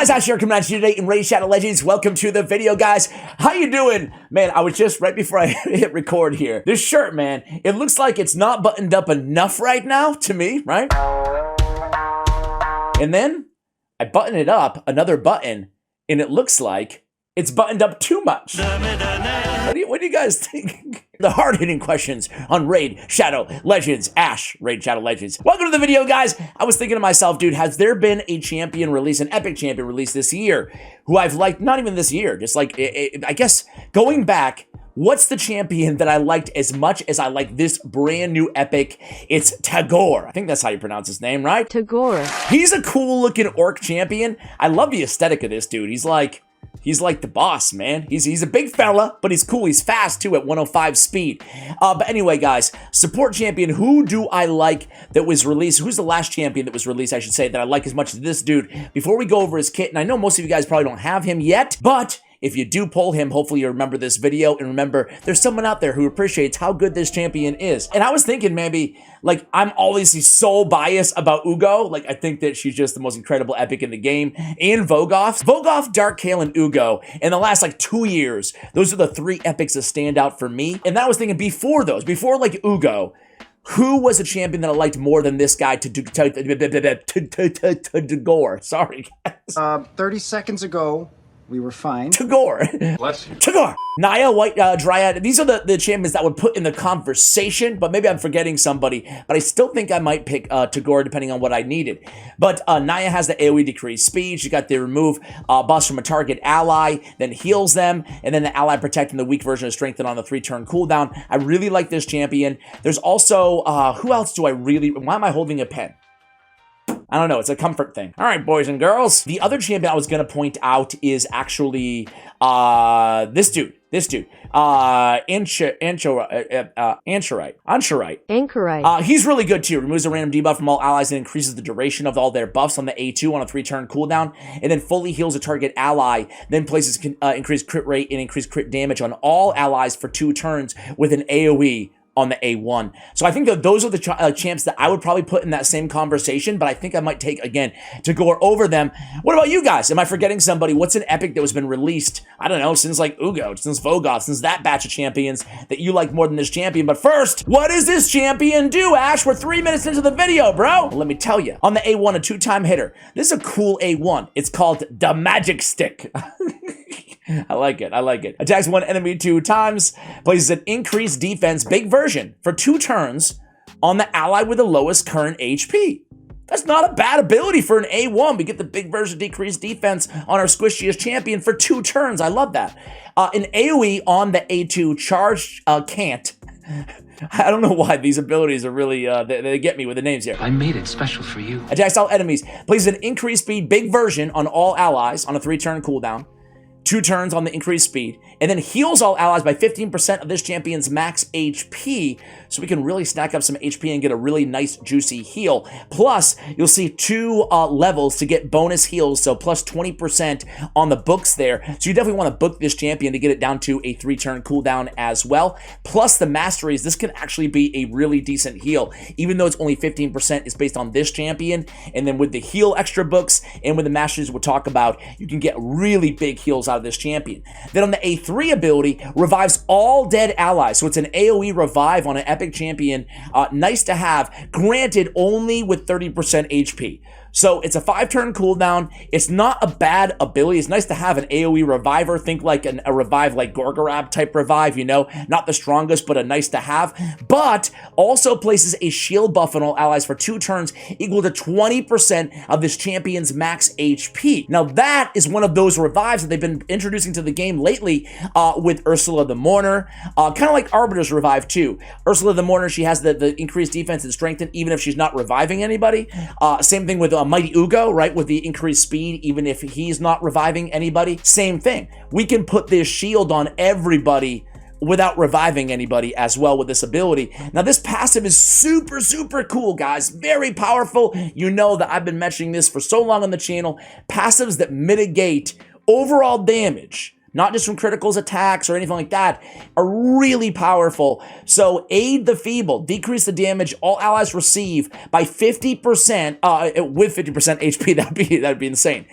guys, Ash here coming at you today in Raid Shadow Legends. Welcome to the video, guys. How you doing? Man, I was just right before I hit record here. This shirt, man, it looks like it's not buttoned up enough right now to me, right? And then I button it up, another button, and it looks like it's buttoned up too much. What do you guys think? The hard-hitting questions on Raid Shadow Legends. Ash, Raid Shadow Legends. Welcome to the video, guys. I was thinking to myself, dude, has there been a champion release, an epic champion release this year, who I've liked, not even this year, just like, I guess, going back, what's the champion that I liked as much as I like this brand new epic? It's Tagoar. I think that's how you pronounce his name, right? Tagoar. He's a cool-looking orc champion. I love the aesthetic of this dude. He's like the boss, man. He's a big fella, but he's cool. He's fast, too, at 105 speed. But anyway, guys, support champion, who do I like that was released? Who's the last champion that was released, I should say, that I like as much as this dude? Before we go over his kit, and I know most of you guys probably don't have him yet, but if you do pull him, hopefully you remember this video, and remember, there's someone out there who appreciates how good this champion is. And I was thinking maybe, like, I'm obviously so biased about Uugo. Like, I think that she's just the most incredible epic in the game. And Vogoth, Dark Kale, and Uugo, in the last, like, 2 years, those are the 3 epics that stand out for me. And I was thinking before those, before, like, Uugo, who was a champion that I liked more than this guy Tagoar? Sorry, guys. 30 seconds ago, we were fine. Tagoar. Bless you. Tagoar. Naya, White Dryad. These are the champions that would put in the conversation, but maybe I'm forgetting somebody. But I still think I might pick Tagoar depending on what I needed. But Naya has the AoE decreased speed. She got the remove buffs from a target ally, then heals them, and then the ally protecting the weak version is strengthened on the 3-turn cooldown. I really like this champion. There's also, who else do I really, why am I holding a pen? I don't know, it's a comfort thing. All right, boys and girls. The other champion I was gonna point out is actually this dude. Anchorite. He's really good too. Removes a random debuff from all allies and increases the duration of all their buffs on the A2 on a 3-turn cooldown, and then fully heals a target ally, then places increased crit rate and increased crit damage on all allies for 2 turns with an AoE on the A1. So I think that those are the champs that I would probably put in that same conversation, but I think I might take, again, to go over them. What about you guys? Am I forgetting somebody? What's an epic that has been released, I don't know, since like Uugo, since Vogoth, since that batch of champions that you like more than this champion? But first, what does this champion do, Ash? We're 3 minutes into the video, bro. Well, let me tell you. On the A1, a 2-time hitter. This is a cool A1. It's called the Magic Stick. I like it. Attacks one enemy 2 times, places an increased defense, big version, for 2 turns on the ally with the lowest current HP. That's not a bad ability for an A1. We get the big version decreased defense on our squishiest champion for 2 turns. I love that. An AoE on the A2 charged can't. I don't know why these abilities are really, they get me with the names here. I made it special for you. Attacks all enemies, places an increased speed, big version on all allies on a 3-turn cooldown. 2 turns on the increased speed, and then heals all allies by 15% of this champion's max HP, so we can really stack up some HP and get a really nice, juicy heal. Plus, you'll see 2 levels to get bonus heals, so plus 20% on the books there. So you definitely want to book this champion to get it down to a 3-turn cooldown as well. Plus the Masteries, this can actually be a really decent heal, even though it's only 15% is based on this champion, and then with the heal extra books and with the Masteries we'll talk about, you can get really big heals out of this champion. Then on the A3 ability, revives all dead allies. So it's an AoE revive on an epic champion. Nice to have, granted only with 30% HP. So it's a 5-turn cooldown. It's not a bad ability. It's nice to have an AoE reviver. Think like a revive like Gorgorab type revive, you know, not the strongest, but a nice to have. But also places a shield buff on all allies for 2 turns equal to 20% of this champion's max HP. Now that is one of those revives that they've been introducing to the game lately with Ursula the Mourner. Kind of like Arbiter's revive too. Ursula the Mourner, she has the increased defense and strength even if she's not reviving anybody. Same thing with Mighty Uugo, right, with the increased speed, even if he's not reviving anybody. Same thing. We can put this shield on everybody without reviving anybody as well with this ability. Now, this passive is super, super cool, guys. Very powerful. You know that I've been mentioning this for so long on the channel. Passives that mitigate overall damage not just from criticals, attacks, or anything like that, are really powerful. So aid the feeble, decrease the damage all allies receive by 50%, with 50% HP, that'd be insane.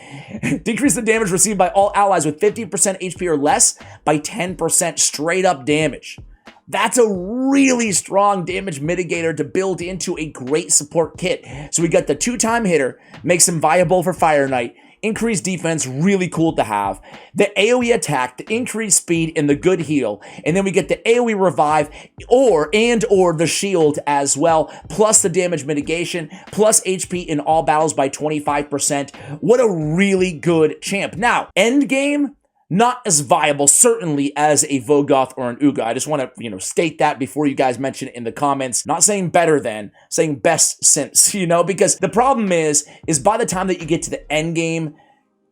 Decrease the damage received by all allies with 50% HP or less by 10% straight up damage. That's a really strong damage mitigator to build into a great support kit. So we got the 2-time hitter, makes him viable for Fire Knight. Increased defense, really cool to have. The AoE attack, the increased speed, and the good heal. And then we get the AoE revive or the shield as well, plus the damage mitigation, plus HP in all battles by 25%. What a really good champ. Now, end game, not as viable, certainly, as a Vogoth or an Uugo. I just want to, state that before you guys mention it in the comments. Not saying better than, saying best since, because the problem is by the time that you get to the end game,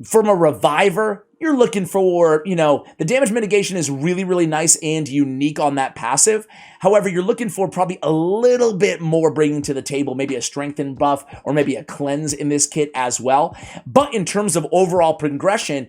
from a reviver, you're looking for, the damage mitigation is really, really nice and unique on that passive. However, you're looking for probably a little bit more bringing to the table, maybe a strengthen buff or maybe a cleanse in this kit as well. But in terms of overall progression,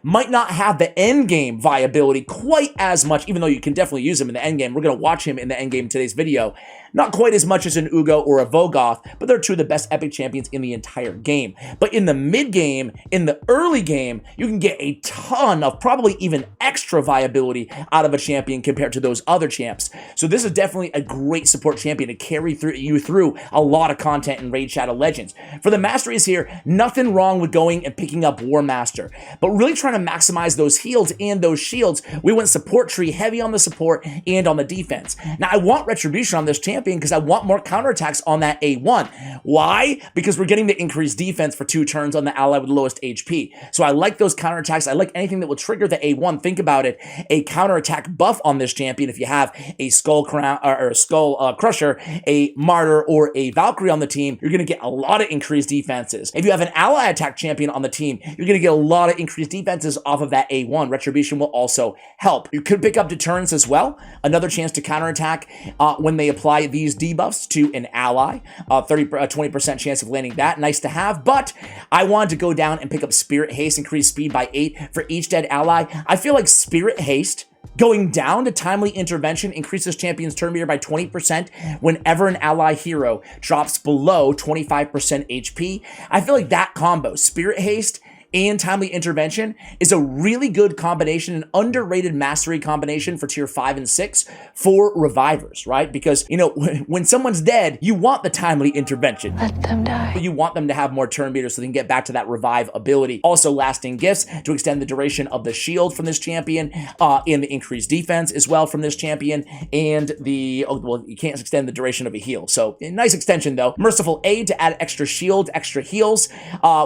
might not have the end game viability quite as much, even though you can definitely use him in the end game. We're going to watch him in the end game in today's video. Not quite as much as an Uugo or a Vogoth, but they're two of the best epic champions in the entire game. But in the mid game, in the early game, you can get a ton of probably even extra viability out of a champion compared to those other champs. So this is definitely a great support champion to carry you through a lot of content in Raid Shadow Legends. For the Masteries here, nothing wrong with going and picking up War Master, but really trying to maximize those heals and those shields, we went support tree heavy on the support and on the defense. Now I want Retribution on this champion because I want more counterattacks on that A1. Why? Because we're getting the increased defense for 2 turns on the ally with the lowest HP. So I like those counterattacks. I like anything that will trigger the A1. Think about it, a counterattack buff on this champion. If you have a Skull Crusher, a Martyr, or a Valkyrie on the team, you're going to get a lot of increased defenses. If you have an ally attack champion on the team, you're going to get a lot of increased defenses off of that A1. Retribution will also help. You could pick up deterrence as well. Another chance to counterattack when they apply these debuffs to an ally. 20% chance of landing that. Nice to have, but I wanted to go down and pick up Spirit Haste, increase speed by 8 for each dead ally. I feel like Spirit Haste going down to Timely Intervention increases champion's turn meter by 20% whenever an ally hero drops below 25% HP. I feel like that combo, Spirit Haste and Timely Intervention, is a really good combination, an underrated mastery combination for tier 5 and 6 for revivers, right? Because, when someone's dead, you want the Timely Intervention. Let them die. You want them to have more turn meter so they can get back to that revive ability. Also, lasting gifts to extend the duration of the shield from this champion, and the increased defense as well from this champion, and you can't extend the duration of a heal. So, a nice extension though. Merciful Aid to add extra shield, extra heals.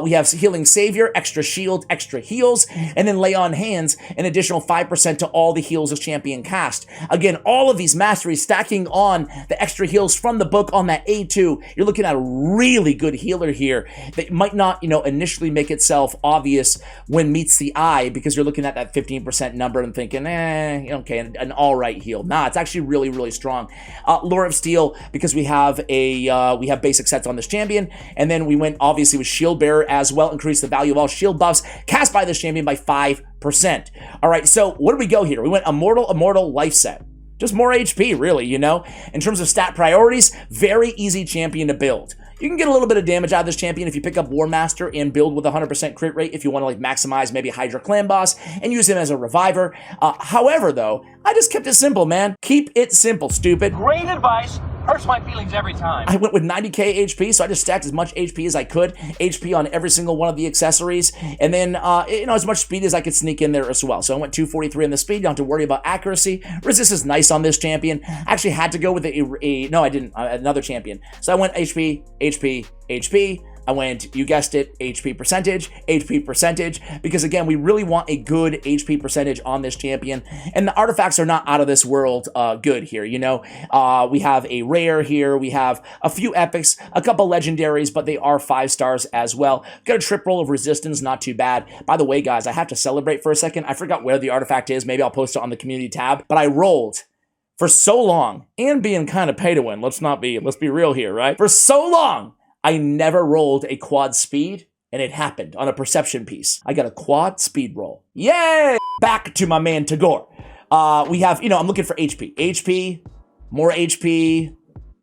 We have Healing Savior, extra shield, extra heals, and then Lay on Hands, an additional 5% to all the heals this champion cast. Again, all of these masteries stacking on the extra heals from the book on that A2. You're looking at a really good healer here that might not, initially make itself obvious when meets the eye, because you're looking at that 15% number and thinking, okay, an all right heal. Nah, it's actually really, really strong. Lore of Steel, because we have basic sets on this champion, and then we went obviously with Shield Bearer as well, increase the value of all shield buffs cast by this champion by 5%. All right, so what did we go here? We went Immortal, Life Set. Just more HP, really, In terms of stat priorities, very easy champion to build. You can get a little bit of damage out of this champion if you pick up War Master and build with 100% crit rate if you want to maximize maybe Hydra Clan Boss and use him as a reviver. However, though, I just kept it simple, man. Keep it simple, stupid. Great advice. Hurts my feelings every time. I went with 90k HP, so I just stacked as much HP as I could. HP on every single one of the accessories. And then, as much speed as I could sneak in there as well. So I went 243 on the speed. You don't have to worry about accuracy. Resist is nice on this champion. I actually had to go with no, I didn't. Another champion. So I went HP, HP, HP. I went, you guessed it, HP percentage, because again, we really want a good HP percentage on this champion, and the artifacts are not out of this world good here, we have a rare here, we have a few epics, a couple legendaries, but they are 5 stars as well. Got a trip roll of resistance, not too bad. By the way, guys, I have to celebrate for a second. I forgot where the artifact is. Maybe I'll post it on the community tab, but I rolled for so long, and being kind of pay to win, let's be real here, right? For so long, I never rolled a quad speed, and it happened on a perception piece. I got a quad speed roll. Yay! Back to my man Tagoar. We have, I'm looking for HP. HP, more HP,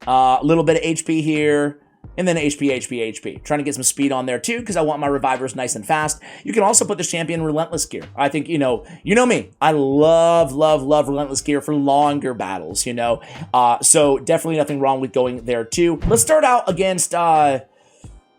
a little bit of HP here, and then HP. Trying to get some speed on there too, because I want my revivers nice and fast. You can also put this champion Relentless gear. I think, you know me. I love Relentless gear for longer battles, So definitely nothing wrong with going there too. Let's start out against Ice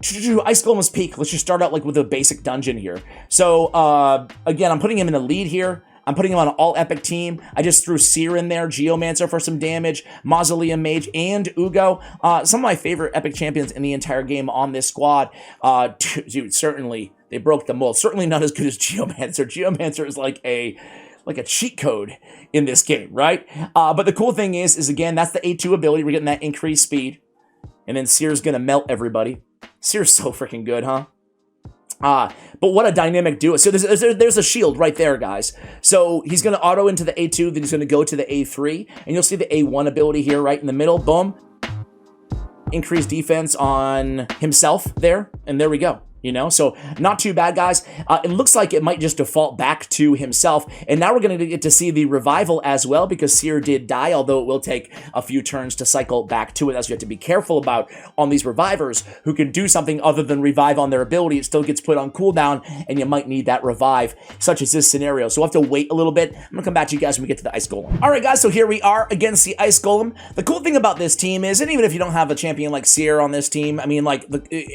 Golem's Peak. Let's just start out like with a basic dungeon here. So again, I'm putting him in the lead here. I'm putting him on an all-epic team. I just threw Seer in there, Geomancer for some damage, Mausoleum Mage, and Uugo. Some of my favorite epic champions in the entire game on this squad. Dude, certainly, they broke the mold. Certainly not as good as Geomancer. Geomancer is like a cheat code in this game, right? But the cool thing is again, that's the A2 ability. We're getting that increased speed. And then Seer's going to melt everybody. Seer's so freaking good, huh? But what a dynamic duo. So there's a shield right there, guys. So he's going to auto into the A2, then he's going to go to the A3, and you'll see the A1 ability here right in the middle. Boom. Increased defense on himself there, and there we go. So not too bad, guys. It looks like it might just default back to himself. And now we're going to get to see the revival as well, because Seer did die, although it will take a few turns to cycle back to it. That's what you have to be careful about on these revivers who can do something other than revive on their ability. It still gets put on cooldown, and you might need that revive, such as this scenario. So we'll have to wait a little bit. I'm going to come back to you guys when we get to the Ice Golem. All right, guys, so here we are against the Ice Golem. The cool thing about this team is, and even if you don't have a champion like Seer on this team, I mean, like,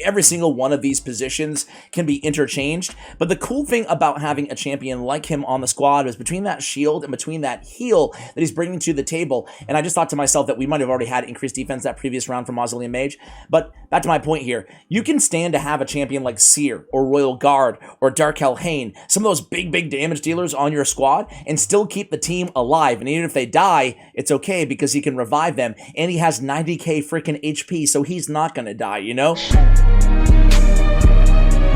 every single one of these positions can be interchanged, but the cool thing about having a champion like him on the squad is between that shield and between that heal that he's bringing to the table. And I just thought to myself that we might have already had increased defense that previous round from Mausoleum Mage, but back to my point here, you can stand to have a champion like Seer or Royal Guard or Dark Hell-Hane, some of those big damage dealers on your squad, and still keep the team alive. And even if they die, it's okay, because he can revive them, and he has 90k freaking HP, so he's not gonna die,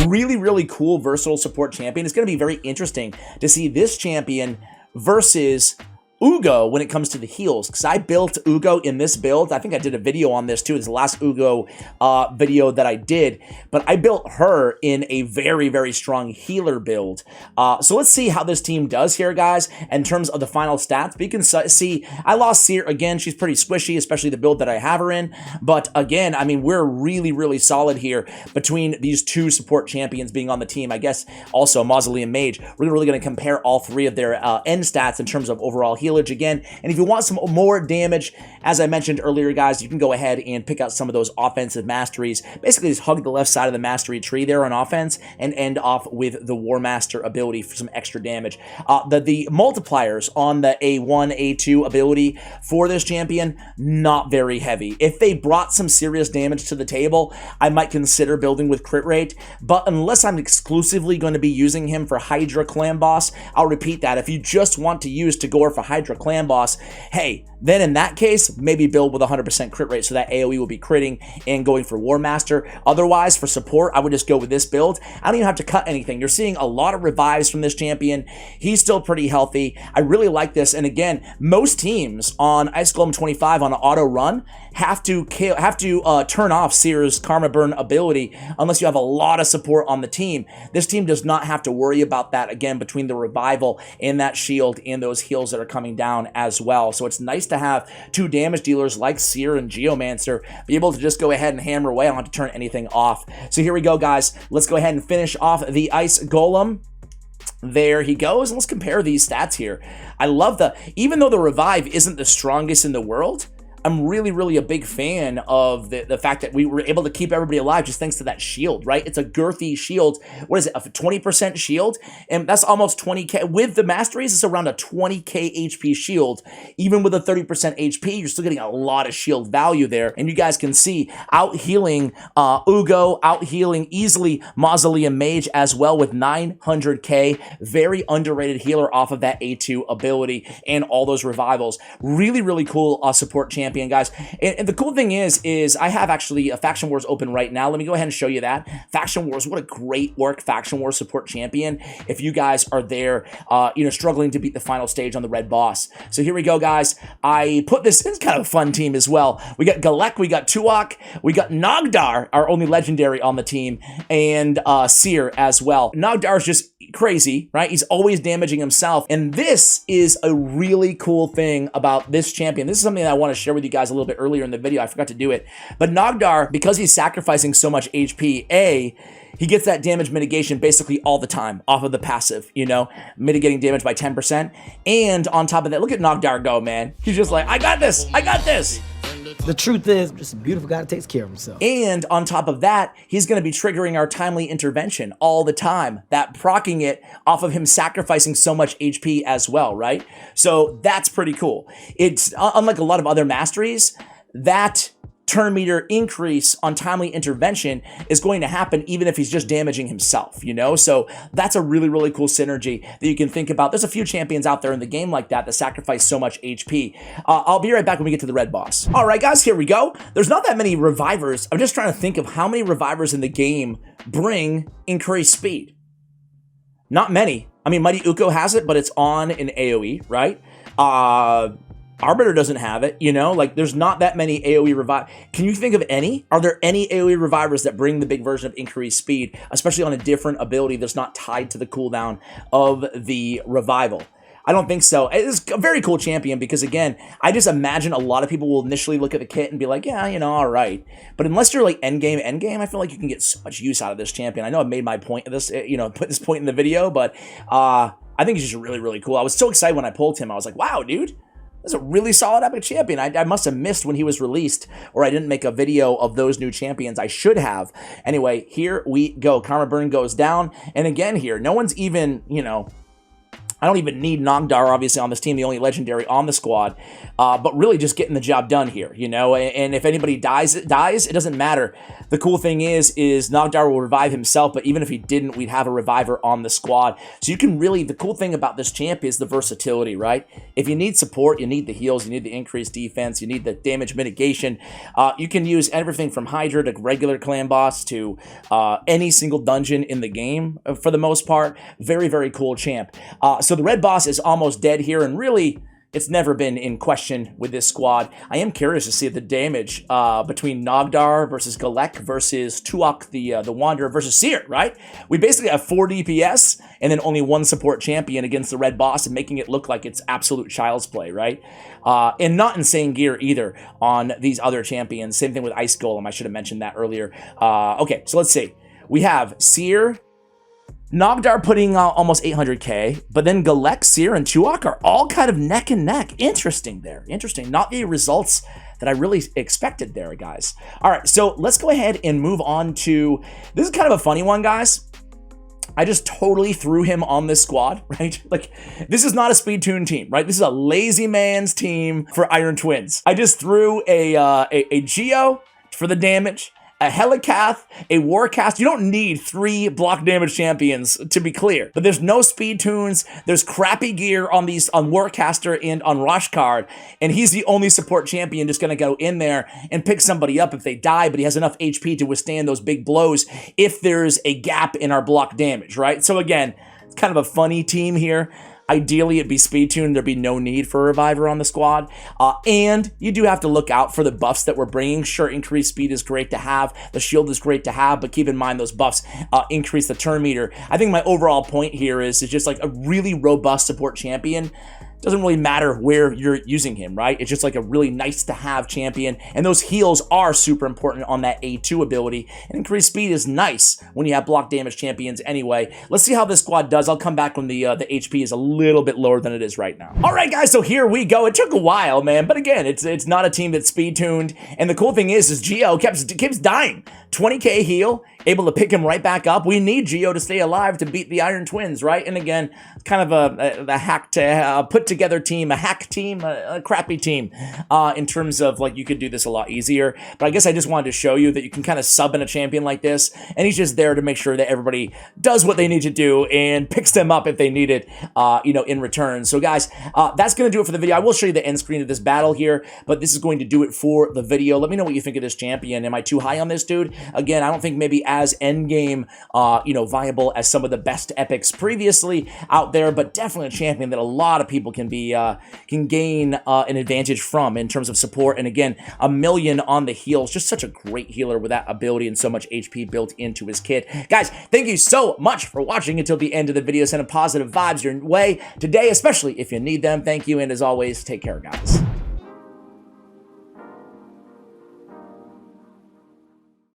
Really cool, versatile support champion. It's going to be very interesting to see this champion versus Uugo when it comes to the heals, because I built Uugo in this build. I think I did a video on this too. It's the last Uugo video that I did, but I built her in a very strong healer build. So let's see how this team does here, guys, in terms of the final stats. But you can see I lost Seer again. She's pretty squishy, especially the build that I have her in. But again, I mean, we're really solid here between these two support champions being on the team. I guess also Mausoleum Mage. We're really going to compare all three of their end stats in terms of overall healing again. And if you want some more damage, as I mentioned earlier, guys, you can go ahead and pick out some of those offensive masteries. Basically, just hug the left side of the mastery tree there on offense and end off with the War Master ability for some extra damage. The multipliers on the A1, A2 ability for this champion, not very heavy. If they brought some serious damage to the table, I might consider building with crit rate, but unless I'm exclusively going to be using him for Hydra Clan Boss, I'll repeat that. If you just want to use Tagoar for Hydra Clan Boss, hey, then in that case, maybe build with 100% crit rate, so that AoE will be critting and going for War Master. Otherwise, for support, I would just go with this build. I don't even have to cut anything. You're seeing a lot of revives from this champion. He's still pretty healthy. I really like this. And again, most teams on Ice Golem 25 on an auto run have to turn off Seer's Karma Burn ability unless you have a lot of support on the team. This team does not have to worry about that, again, between the revival and that shield and those heals that are coming down as well. So it's nice to have two damage dealers like Seer and Geomancer be able to just go ahead and hammer away. I don't have to turn anything off. So here we go, guys. Let's go ahead and finish off the Ice Golem. There he goes. And let's compare these stats here. I love even though the revive isn't the strongest in the world, I'm really a big fan of the fact that we were able to keep everybody alive just thanks to that shield, right? It's a girthy shield. What is it, a 20% shield? And that's almost 20k. With the Masteries, it's around a 20k HP shield. Even with a 30% HP, you're still getting a lot of shield value there. And you guys can see out-healing Uugo, out-healing easily Mausoleum Mage as well with 900k. Very underrated healer off of that A2 ability and all those revivals. Really cool support champion champion, guys. And the cool thing is I have actually a Faction Wars open right now. Let me go ahead and show you that. Faction Wars, what a great work Faction Wars support champion. If you guys are there, struggling to beat the final stage on the red boss. So here we go, guys. I put this, it's kind of a fun team as well. We got Golem, we got Tuak, we got Nogdar, our only legendary on the team, and Seer as well. Nogdar is just crazy, right? He's always damaging himself. And this is a really cool thing about this champion. This is something that I want to share with you guys a little bit earlier in the video. I forgot to do it. But Nogdar, because he's sacrificing so much HP, he gets that damage mitigation basically all the time off of the passive, mitigating damage by 10%. And on top of that, look at Nogdar go, man. He's just like, I got this, I got this. The truth is, just a beautiful guy that takes care of himself. And on top of that, he's going to be triggering our timely intervention all the time. That proccing it off of him sacrificing so much HP as well, right? So that's pretty cool. It's unlike a lot of other masteries, that turn meter increase on timely intervention is going to happen even if he's just damaging himself, So that's a really, really cool synergy that you can think about. There's a few champions out there in the game like that sacrifice so much HP. I'll be right back when we get to the red boss. All right, guys, here we go. There's not that many revivers. I'm just trying to think of how many revivers in the game bring increased speed. Not many. I mean, Mighty Uugo has it, but it's on in AoE, right? Arbiter doesn't have it, there's not that many AoE revive. Can you think of any? Are there any AoE revivers that bring the big version of increased speed, especially on a different ability that's not tied to the cooldown of the revival? I don't think so. It's a very cool champion because, again, I just imagine a lot of people will initially look at the kit and be like, yeah, all right. But unless you're like endgame, I feel like you can get so much use out of this champion. I know I made my point of this, put this point in the video, but I think he's just really, really cool. I was so excited when I pulled him. I was like, wow, dude. This is a really solid epic champion. I must have missed when he was released, or I didn't make a video of those new champions. I should have. Anyway, here we go. Karma Burn goes down. And again here, no one's even, I don't even need Nogdar, obviously, on this team, the only legendary on the squad, but really just getting the job done here, and if anybody dies, it doesn't matter. The cool thing is Nogdar will revive himself, but even if he didn't, we'd have a reviver on the squad. So you can really, the cool thing about this champ is the versatility, right? If you need support, you need the heals, you need the increased defense, you need the damage mitigation. You can use everything from Hydra to regular clan boss to any single dungeon in the game for the most part. Very, very cool champ. So the red boss is almost dead here, and really, it's never been in question with this squad. I am curious to see the damage between Nogdar versus Golem versus Tuak, the Wanderer, versus Seer, right? We basically have 4 DPS and then only 1 support champion against the red boss and making it look like it's absolute child's play, right? And not insane gear either on these other champions. Same thing with Ice Golem. I should have mentioned that earlier. Okay, so let's see. We have Seer, Nogdar putting almost 800k, but then Golem, Seer, and Tuak are all kind of neck and neck. Interesting there. Interesting. Not the results that I really expected there, guys. All right, so let's go ahead and move on to... This is kind of a funny one, guys. I just totally threw him on this squad, right? Like, this is not a speed tune team, right? This is a lazy man's team for Iron Twins. I just threw a Geo for the damage, a Helicath, a Warcast. You don't need 3 block damage champions, to be clear. But there's no speed tunes. There's crappy gear on Warcaster and on Roshcard. And he's the only support champion just going to go in there and pick somebody up if they die. But he has enough HP to withstand those big blows if there's a gap in our block damage, right? So again, it's kind of a funny team here. Ideally, it'd be speed tuned. There'd be no need for a reviver on the squad. And you do have to look out for the buffs that we're bringing. Sure, increased speed is great to have. The shield is great to have, but keep in mind those buffs increase the turn meter. I think my overall point here is just like a really robust support champion. Doesn't really matter where you're using him, right? It's just like a really nice to have champion. And those heals are super important on that A2 ability. And increased speed is nice when you have block damage champions anyway. Let's see how this squad does. I'll come back when the HP is a little bit lower than it is right now. All right, guys, so here we go. It took a while, man. But again, it's not a team that's speed tuned. And the cool thing is Geo keeps dying. 20k heal, able to pick him right back up. We need Geo to stay alive to beat the Iron Twins, right? And again, kind of a hack to put together team, a hack team, a crappy team, in terms of like you could do this a lot easier. But I guess I just wanted to show you that you can kind of sub in a champion like this, and he's just there to make sure that everybody does what they need to do and picks them up if they need it, you know, in return. So guys, that's going to do it for the video. I will show you the end screen of this battle here, but this is going to do it for the video. Let me know what you think of this champion. Am I too high on this dude? Again, I don't think maybe as endgame, you know, viable as some of the best epics previously out there, but definitely a champion that a lot of people can be can gain an advantage from in terms of support. And again, 1,000,000 on the heals, just such a great healer with that ability and so much HP built into his kit. Guys, thank you so much for watching until the end of the video. Sending positive vibes your way today, especially if you need them. Thank you, and as always, take care, guys.